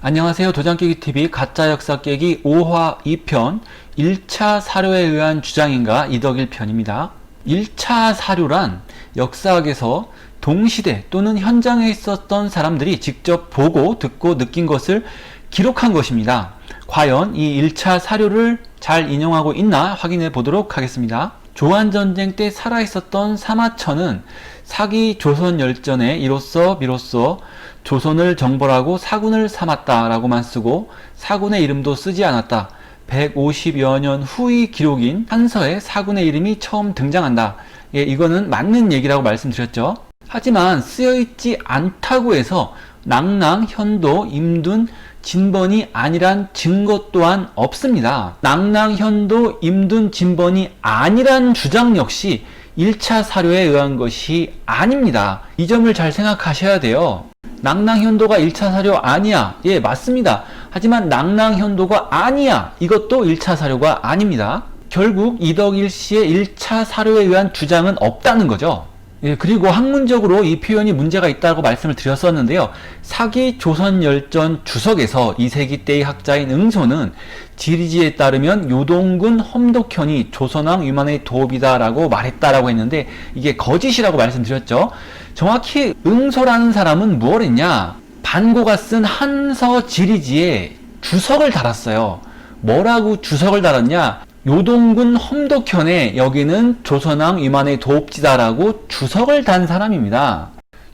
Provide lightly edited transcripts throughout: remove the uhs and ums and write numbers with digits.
안녕하세요. 도장깨기TV 가짜역사 깨기 5화 2편 1차 사료에 의한 주장인가 이덕일 편입니다. 1차 사료란 역사학에서 동시대 또는 현장에 있었던 사람들이 직접 보고 듣고 느낀 것을 기록한 것입니다. 과연 이 1차 사료를 잘 인용하고 있나 확인해 보도록 하겠습니다. 조한전쟁 때 살아있었던 사마천은 사기 조선열전에 이로써 비로소 조선을 정벌하고 사군을 삼았다 라고만 쓰고 사군의 이름도 쓰지 않았다. 150여 년 후의 기록인 한서에 사군의 이름이 처음 등장한다. 예, 이거는 맞는 얘기라고 말씀드렸죠. 하지만 쓰여있지 않다고 해서 낭랑, 현도, 임둔, 진번이 아니란 증거 또한 없습니다. 낭랑, 현도, 임둔, 진번이 아니란 주장 역시 1차 사료에 의한 것이 아닙니다. 이 점을 잘 생각하셔야 돼요. 낭랑, 현도가 1차 사료 아니야. 예, 맞습니다. 하지만 낭랑, 현도가 아니야. 이것도 1차 사료가 아닙니다. 결국 이덕일 씨의 1차 사료에 의한 주장은 없다는 거죠. 예, 그리고 학문적으로 이 표현이 문제가 있다고 말씀을 드렸었는데요. 사기 조선열전 주석에서 2세기 때의 학자인 응소는 지리지에 따르면 요동군 험독현이 조선왕 위만의 도읍이다 라고 말했다라고 했는데 이게 거짓이라고 말씀드렸죠. 정확히 응소라는 사람은 뭘 했냐? 반고가 쓴 한서 지리지에 주석을 달았어요. 뭐라고 주석을 달았냐? 요동군 험독현에 여기는 조선왕 위만의 도읍지다라고 주석을 단 사람입니다.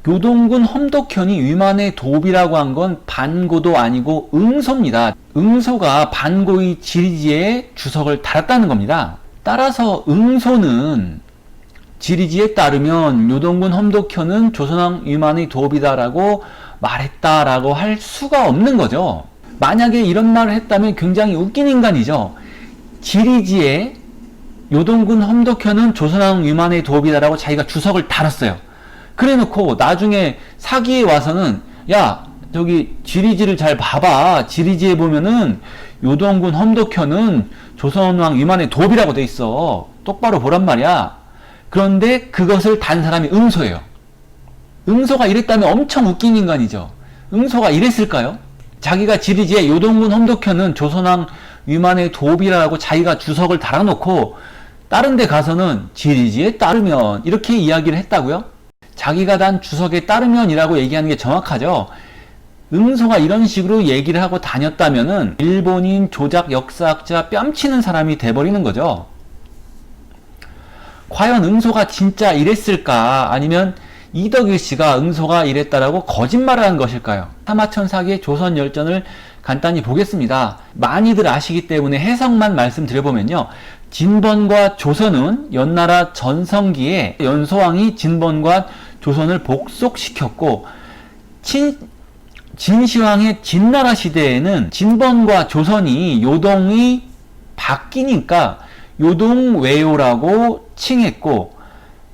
요동군 험독현이 위만의 도읍이라고 한 건 반고도 아니고 응소입니다. 응소가 반고의 지리지에 주석을 달았다는 겁니다. 따라서 응소는 지리지에 따르면 요동군 험독현은 조선왕 위만의 도읍이다라고 말했다라고 할 수가 없는 거죠. 만약에 이런 말을 했다면 굉장히 웃긴 인간이죠. 지리지에 요동군 험독현은 조선왕 위만의 도읍이다라고 자기가 주석을 달았어요. 그래놓고 나중에 사기에 와서는 야 저기 지리지를 잘 봐봐. 지리지에 보면은 요동군 험독현은 조선왕 위만의 도읍이라고 돼 있어. 똑바로 보란 말이야. 그런데 그것을 단 사람이 응소예요. 응소가 이랬다면 엄청 웃긴 인간이죠. 응소가 이랬을까요? 자기가 지리지에 요동군 험독현은 조선왕 위만의 도읍이라고 자기가 주석을 달아놓고 다른 데 가서는 지리지에 따르면 이렇게 이야기를 했다고요? 자기가 단 주석에 따르면이라고 얘기하는 게 정확하죠. 응소가 이런 식으로 얘기를 하고 다녔다면은 일본인 조작 역사학자 뺨치는 사람이 돼버리는 거죠. 과연 응소가 진짜 이랬을까? 아니면 이덕일 씨가 응소가 이랬다라고 거짓말을 한 것일까요? 사마천 사기의 조선열전을 간단히 보겠습니다. 많이들 아시기 때문에 해석만 말씀드려보면요. 진번과 조선은 연나라 전성기에 연소왕이 진번과 조선을 복속시켰고 진시황의 진나라 시대에는 진번과 조선이 요동이 바뀌니까 요동외요라고 칭했고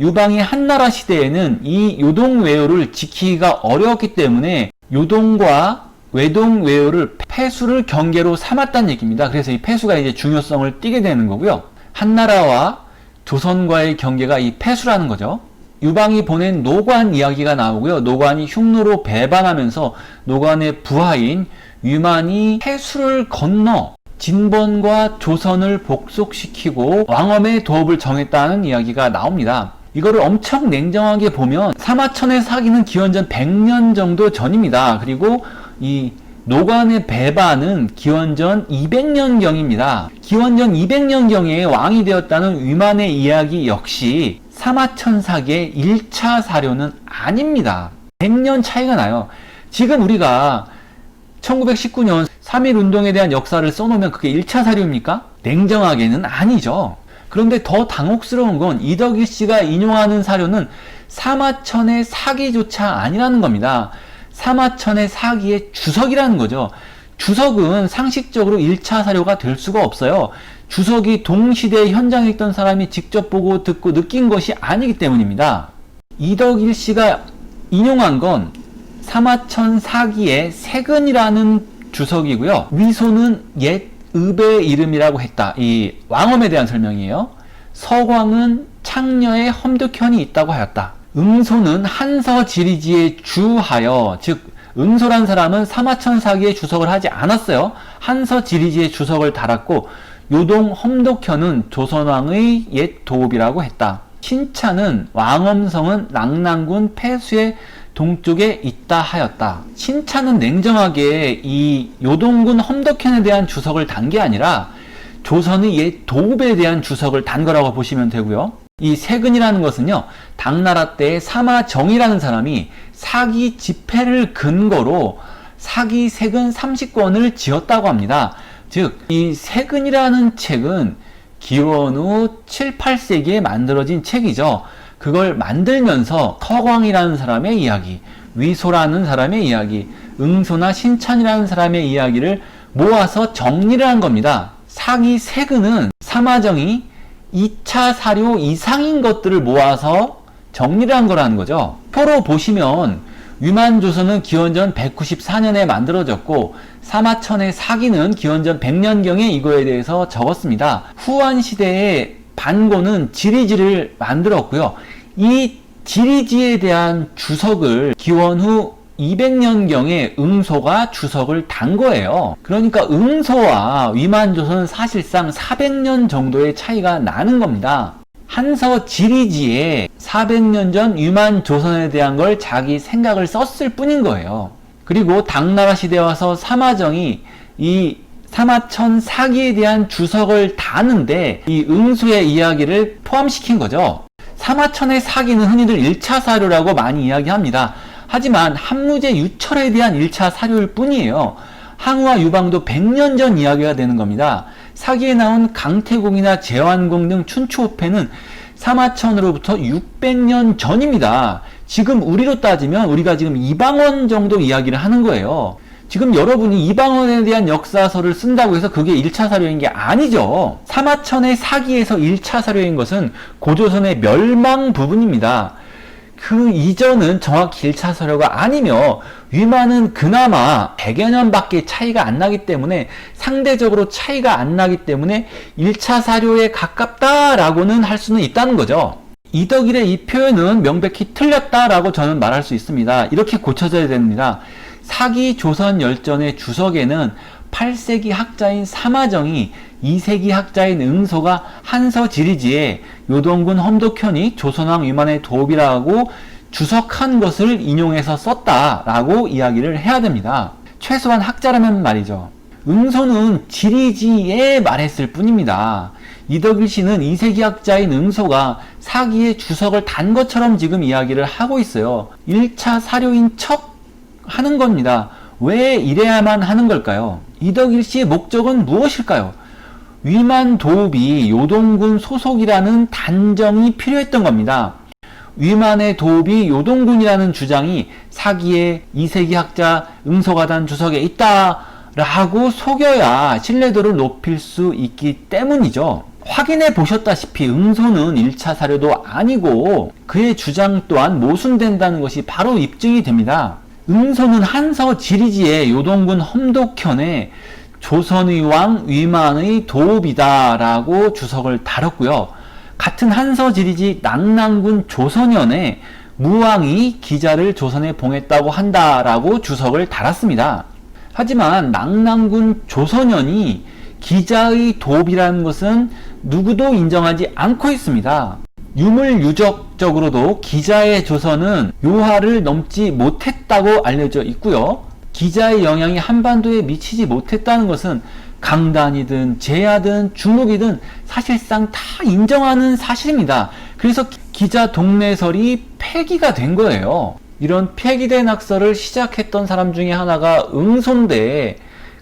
유방의 한나라 시대에는 이 요동외요를 지키기가 어려웠기 때문에 요동과 외동외요를 폐수를 경계로 삼았다는 얘기입니다. 그래서 이 폐수가 이제 중요성을 띠게 되는 거고요. 한나라와 조선과의 경계가 이 폐수라는 거죠. 유방이 보낸 노관 이야기가 나오고요. 노관이 흉노로 배반하면서 노관의 부하인 위만이 폐수를 건너 진번과 조선을 복속시키고 왕엄의 도읍을 정했다는 이야기가 나옵니다. 이거를 엄청 냉정하게 보면 사마천의 사기는 기원전 100년 정도 전입니다. 그리고 이 노관의 배반은 기원전 200년경입니다. 기원전 200년경에 왕이 되었다는 위만의 이야기 역시 사마천 사기의 1차 사료는 아닙니다. 100년 차이가 나요. 지금 우리가 1919년 3.1운동에 대한 역사를 써놓으면 그게 1차 사료입니까? 냉정하게는 아니죠. 그런데 더 당혹스러운 건 이덕일 씨가 인용하는 사료는 사마천의 사기조차 아니라는 겁니다. 사마천의 사기의 주석이라는 거죠. 주석은 상식적으로 1차 사료가 될 수가 없어요. 주석이 동시대 현장에 있던 사람이 직접 보고 듣고 느낀 것이 아니기 때문입니다. 이덕일 씨가 인용한 건 사마천 사기의 세근이라는 주석이고요. 위소는 옛 읍의 이름이라고 했다. 이 왕엄에 대한 설명이에요. 서광은 창녀의 험득현이 있다고 하였다. 응소는 한서 지리지에 주하여, 즉 응소란 사람은 사마천 사기에 주석을 하지 않았어요. 한서 지리지에 주석을 달았고 요동 험독현은 조선왕의 옛 도읍이라고 했다. 신차는 왕엄성은 낙랑군 폐수의 동쪽에 있다 하였다. 신차는 냉정하게 이 요동군 험덕현에 대한 주석을 단 게 아니라 조선의 옛 도읍에 대한 주석을 단 거라고 보시면 되고요. 이 세근이라는 것은요, 당나라 때 사마정이라는 사람이 사기 집회를 근거로 사기 세근 30권을 지었다고 합니다. 즉, 이 세근이라는 책은 기원 후 7, 8세기에 만들어진 책이죠. 그걸 만들면서 서광이라는 사람의 이야기, 위소라는 사람의 이야기, 응소나 신찬이라는 사람의 이야기를 모아서 정리를 한 겁니다. 사기 세근은 사마정이 2차 사료 이상인 것들을 모아서 정리를 한 거라는 거죠. 표로 보시면 위만조선은 기원전 194년에 만들어졌고 사마천의 사기는 기원전 100년경에 이거에 대해서 적었습니다. 후한시대의 반고는 지리지를 만들었고요. 이 지리지에 대한 주석을 기원 후 200년경에 응소가 주석을 단 거예요. 그러니까 응소와 위만조선은 사실상 400년 정도의 차이가 나는 겁니다. 한서 지리지에 400년 전 위만조선에 대한 걸 자기 생각을 썼을 뿐인 거예요. 그리고 당나라 시대에 와서 사마정이 이 사마천 사기에 대한 주석을 다는데 이 응소의 이야기를 포함시킨 거죠. 사마천의 사기는 흔히들 1차 사료라고 많이 이야기합니다. 하지만 한무제 유철에 대한 1차 사료일 뿐이에요. 항우와 유방도 100년 전 이야기가 되는 겁니다. 사기에 나온 강태공이나 제완공 등 춘추호패는 사마천으로부터 600년 전입니다. 지금 우리로 따지면 우리가 지금 이방원 정도 이야기를 하는 거예요. 지금 여러분이 이방원에 대한 역사서를 쓴다고 해서 그게 1차 사료인 게 아니죠. 사마천의 사기에서 1차 사료인 것은 고조선의 멸망 부분입니다. 그 이전은 정확히 1차 사료가 아니며 위만은 그나마 100여 년밖에 차이가 안 나기 때문에 상대적으로 차이가 안 나기 때문에 1차 사료에 가깝다라고는 할 수는 있다는 거죠. 이덕일의 이 표현은 명백히 틀렸다라고 저는 말할 수 있습니다. 이렇게 고쳐져야 됩니다. 사기 조선 열전의 주석에는 8세기 학자인 사마정이 2세기 학자인 응소가 한서 지리지에 요동군 험독현이 조선왕 위만의 도읍이라고 주석한 것을 인용해서 썼다라고 이야기를 해야 됩니다. 최소한 학자라면 말이죠. 응소는 지리지에 말했을 뿐입니다. 이덕일 씨는 2세기 학자인 응소가 사기의 주석을 단 것처럼 지금 이야기를 하고 있어요. 1차 사료인 척 하는 겁니다. 왜 이래야만 하는 걸까요? 이덕일 씨의 목적은 무엇일까요? 위만 도읍이 요동군 소속이라는 단정이 필요했던 겁니다. 위만의 도읍이 요동군이라는 주장이 사기의 2세기 학자 응소가 단 주석에 있다라고 속여야 신뢰도를 높일 수 있기 때문이죠. 확인해 보셨다시피 응소는 1차 사료도 아니고 그의 주장 또한 모순된다는 것이 바로 입증이 됩니다. 응소는 한서 지리지의 요동군 험독현에 조선의 왕 위만의 도읍이다라고 주석을 달았고요. 같은 한서 지리지 낙랑군 조선현에 무왕이 기자를 조선에 봉했다고 한다라고 주석을 달았습니다. 하지만 낙랑군 조선현이 기자의 도읍이라는 것은 누구도 인정하지 않고 있습니다. 유물유적적으로도 기자의 조선은 요하를 넘지 못했다고 알려져 있고요. 기자의 영향이 한반도에 미치지 못했다는 것은 강단이든 제야든 중록이든 사실상 다 인정하는 사실입니다. 그래서 기자 동래설이 폐기가 된 거예요. 이런 폐기된 학설을 시작했던 사람 중에 하나가 응소인데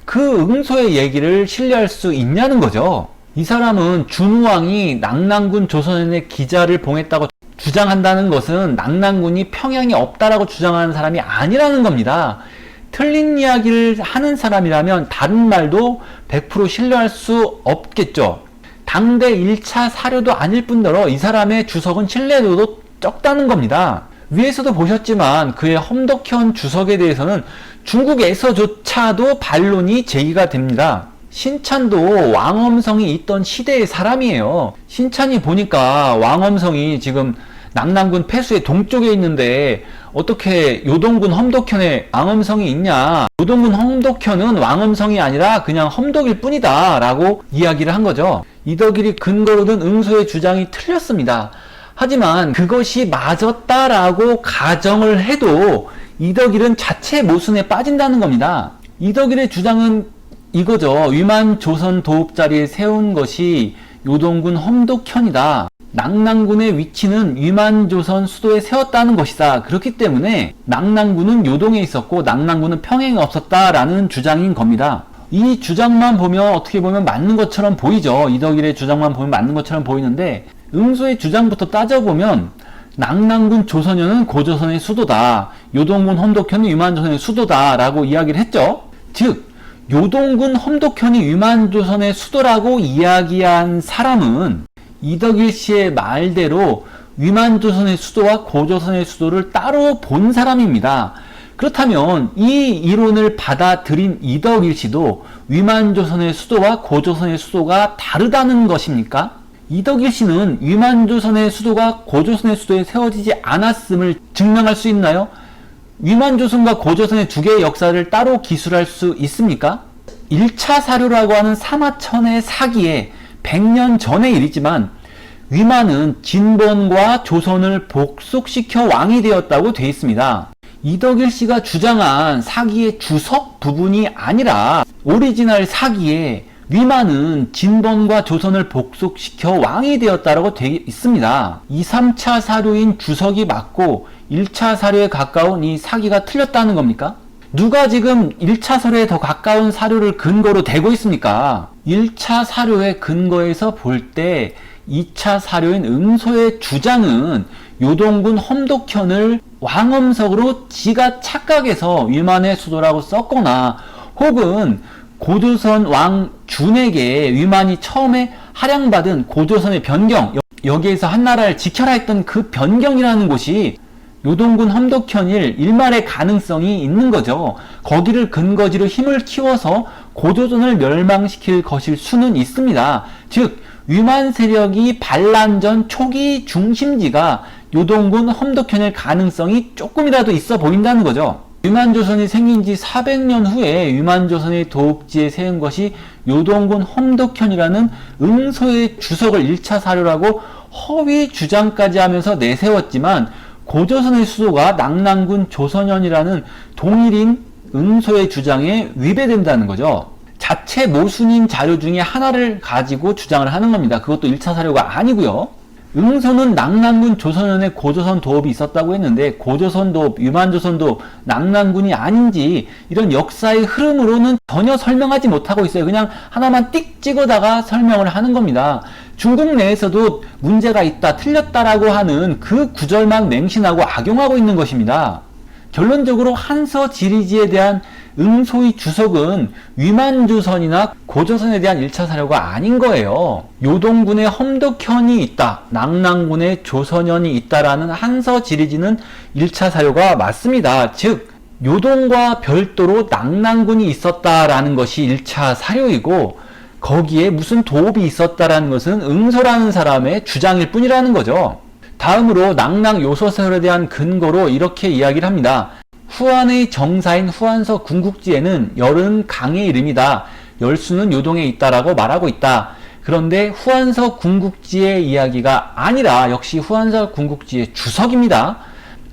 그 응소의 얘기를 신뢰할 수 있냐는 거죠. 이 사람은 준우왕이 낙랑군 조선현에 기자를 봉했다고 주장한다는 것은 낙랑군이 평양에 없다라고 주장하는 사람이 아니라는 겁니다. 틀린 이야기를 하는 사람이라면 다른 말도 100% 신뢰할 수 없겠죠. 당대 1차 사료도 아닐 뿐더러 이 사람의 주석은 신뢰도도 적다는 겁니다. 위에서도 보셨지만 그의 험덕현 주석에 대해서는 중국에서조차도 반론이 제기가 됩니다. 신찬도 왕엄성이 있던 시대의 사람이에요. 신찬이 보니까 왕엄성이 지금 낙랑군 폐수의 동쪽에 있는데 어떻게 요동군 험독현에 왕엄성이 있냐? 요동군 험독현은 왕엄성이 아니라 그냥 험독일 뿐이다 라고 이야기를 한 거죠. 이덕일이 근거로 든 응소의 주장이 틀렸습니다. 하지만 그것이 맞았다라고 가정을 해도 이덕일은 자체 모순에 빠진다는 겁니다. 이덕일의 주장은 이거죠. 위만 조선 도읍 자리에 세운 것이 요동군 험독현이다. 낙랑군의 위치는 위만조선 수도에 세웠다는 것이다. 그렇기 때문에 낙랑군은 요동에 있었고 낙랑군은 평행에 없었다라는 주장인 겁니다. 이 주장만 보면 어떻게 보면 맞는 것처럼 보이죠. 이덕일의 주장만 보면 맞는 것처럼 보이는데 응소의 주장부터 따져보면 낙랑군 조선현은 고조선의 수도다. 요동군 험독현은 위만조선의 수도다 라고 이야기를 했죠. 즉 요동군 험독현이 위만조선의 수도라고 이야기한 사람은 이덕일 씨의 말대로 위만조선의 수도와 고조선의 수도를 따로 본 사람입니다. 그렇다면 이 이론을 받아들인 이덕일 씨도 위만조선의 수도와 고조선의 수도가 다르다는 것입니까? 이덕일 씨는 위만조선의 수도가 고조선의 수도에 세워지지 않았음을 증명할 수 있나요? 위만조선과 고조선의 두 개의 역사를 따로 기술할 수 있습니까? 1차 사료라고 하는 사마천의 사기에 100년 전의 일이지만 위만은 진본과 조선을 복속시켜 왕이 되었다고 되어 있습니다. 이덕일 씨가 주장한 사기의 주석 부분이 아니라 오리지널 사기에 위만은 진본과 조선을 복속시켜 왕이 되었다고 되어 있습니다. 2, 3차 사료인 주석이 맞고 1차 사료에 가까운 이 사기가 틀렸다는 겁니까? 누가 지금 1차 사료에 더 가까운 사료를 근거로 대고 있습니까? 1차 사료의 근거에서 볼 때 2차 사료인 응소의 주장은 요동군 험독현을 왕엄석으로 지가 착각해서 위만의 수도라고 썼거나 혹은 고조선 왕 준에게 위만이 처음에 할양받은 고조선의 변경, 여기에서 한나라를 지켜라 했던 그 변경이라는 곳이 요동군 험독현일 일말의 가능성이 있는 거죠. 거기를 근거지로 힘을 키워서 고조선을 멸망시킬 것일 수는 있습니다. 즉 위만 세력이 반란전 초기 중심지가 요동군 험독현일 가능성이 조금이라도 있어 보인다는 거죠. 위만조선이 생긴 지 400년 후에 위만조선의 도읍지에 세운 것이 요동군 험독현이라는 응소의 주석을 1차 사료라고 허위 주장까지 하면서 내세웠지만 고조선의 수도가 낙랑군 조선현이라는 동일인 응소의 주장에 위배된다는 거죠. 자체 모순인 자료 중에 하나를 가지고 주장을 하는 겁니다. 그것도 1차 사료가 아니고요. 응소는 낙랑군 조선현에 고조선 도읍이 있었다고 했는데 고조선 도읍, 위만조선 도읍, 낙랑군이 아닌지 이런 역사의 흐름으로는 전혀 설명하지 못하고 있어요. 그냥 하나만 띡 찍어다가 설명을 하는 겁니다. 중국 내에서도 문제가 있다, 틀렸다라고 하는 그 구절만 맹신하고 악용하고 있는 것입니다. 결론적으로 한서 지리지에 대한 응소의 주석은 위만조선이나 고조선에 대한 1차 사료가 아닌 거예요. 요동군에 험독현이 있다, 낙랑군에 조선현이 있다라는 한서 지리지는 1차 사료가 맞습니다. 즉 요동과 별도로 낙랑군이 있었다라는 것이 1차 사료이고 거기에 무슨 도읍이 있었다라는 것은 응소라는 사람의 주장일 뿐이라는 거죠. 다음으로 낙랑 요소설에 대한 근거로 이렇게 이야기를 합니다. 후한의 정사인 후한서 궁국지에는 열은 강의 이름이다. 열수는 요동에 있다라고 말하고 있다. 그런데 후한서 궁국지의 이야기가 아니라 역시 후한서 궁국지의 주석입니다.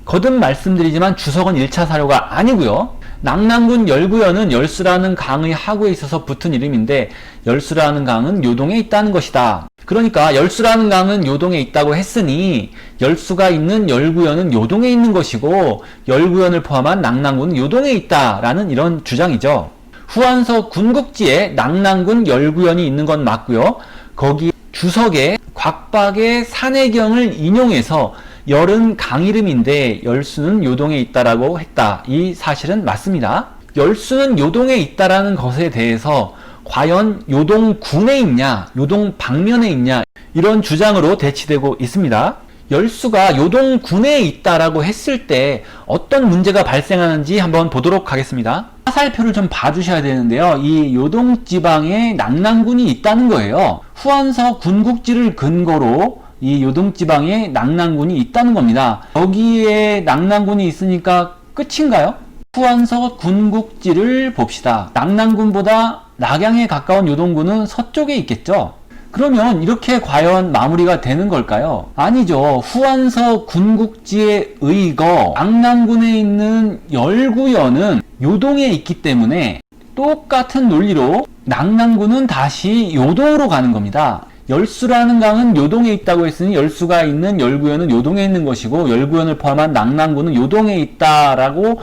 거듭 말씀드리지만 주석은 1차 사료가 아니고요. 낙랑군 열구현은 열수라는 강의 하구에 있어서 붙은 이름인데 열수라는 강은 요동에 있다는 것이다. 그러니까 열수라는 강은 요동에 있다고 했으니 열수가 있는 열구현은 요동에 있는 것이고 열구현을 포함한 낙랑군은 요동에 있다라는 이런 주장이죠. 후한서 군국지에 낙랑군 열구현이 있는 건 맞고요. 거기 주석에 곽박의 산해경을 인용해서 열은 강 이름인데 열수는 요동에 있다라고 했다. 이 사실은 맞습니다. 열수는 요동에 있다라는 것에 대해서 과연 요동군에 있냐, 요동 방면에 있냐 이런 주장으로 대치되고 있습니다. 열수가 요동군에 있다라고 했을 때 어떤 문제가 발생하는지 한번 보도록 하겠습니다. 화살표를 좀 봐주셔야 되는데요. 이 요동지방에 낙랑군이 있다는 거예요. 후한서 군국지를 근거로 이 요동지방에 낙랑군이 있다는 겁니다. 여기에 낙랑군이 있으니까 끝인가요? 후한서 군국지를 봅시다. 낙랑군보다 낙양에 가까운 요동군은 서쪽에 있겠죠? 그러면 이렇게 과연 마무리가 되는 걸까요? 아니죠. 후한서 군국지에 의거 낙랑군에 있는 열구연은 요동에 있기 때문에 똑같은 논리로 낙랑군은 다시 요동으로 가는 겁니다. 열수라는 강은 요동에 있다고 했으니 열수가 있는 열구연은 요동에 있는 것이고 열구연을 포함한 낙랑군은 요동에 있다라고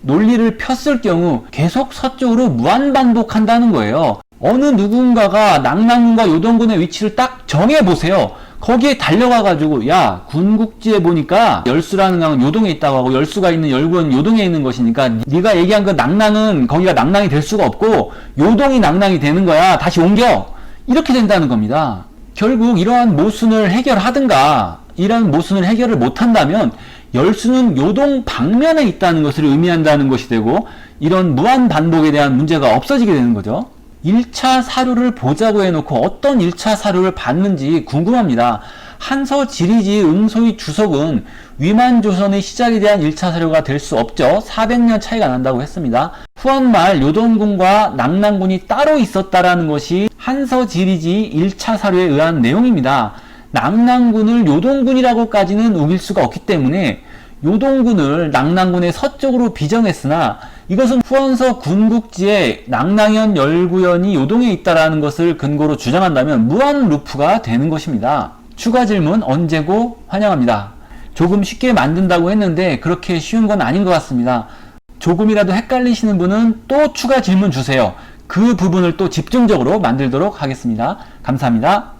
논리를 폈을 경우 계속 서쪽으로 무한반복한다는 거예요. 어느 누군가가 낙랑군과 요동군의 위치를 딱 정해보세요. 거기에 달려가가지고 야 군국지에 보니까 열수라는 강은 요동에 있다고 하고 열수가 있는 열구는 요동에 있는 것이니까 네가 얘기한 그 낙랑은 거기가 낙랑이 될 수가 없고 요동이 낙랑이 되는 거야. 다시 옮겨. 이렇게 된다는 겁니다. 결국 이러한 모순을 해결하든가 이러한 모순을 해결을 못한다면 열수는 요동 방면에 있다는 것을 의미한다는 것이 되고 이런 무한반복에 대한 문제가 없어지게 되는 거죠. 1차 사료를 보자고 해놓고 어떤 1차 사료를 봤는지 궁금합니다. 한서 지리지 응소의 주석은 위만조선의 시작에 대한 1차 사료가 될 수 없죠. 400년 차이가 난다고 했습니다. 후한말 요동군과 낙랑군이 따로 있었다라는 것이 한서 지리지 1차 사료에 의한 내용입니다. 낙랑군을 요동군이라고까지는 우길 수가 없기 때문에 요동군을 낙랑군의 서쪽으로 비정했으나 이것은 후한서 군국지에 낙랑현 열구연이 요동에 있다라는 것을 근거로 주장한다면 무한 루프가 되는 것입니다. 추가 질문 언제고 환영합니다. 조금 쉽게 만든다고 했는데 그렇게 쉬운 건 아닌 것 같습니다. 조금이라도 헷갈리시는 분은 또 추가 질문 주세요. 그 부분을 또 집중적으로 만들도록 하겠습니다. 감사합니다.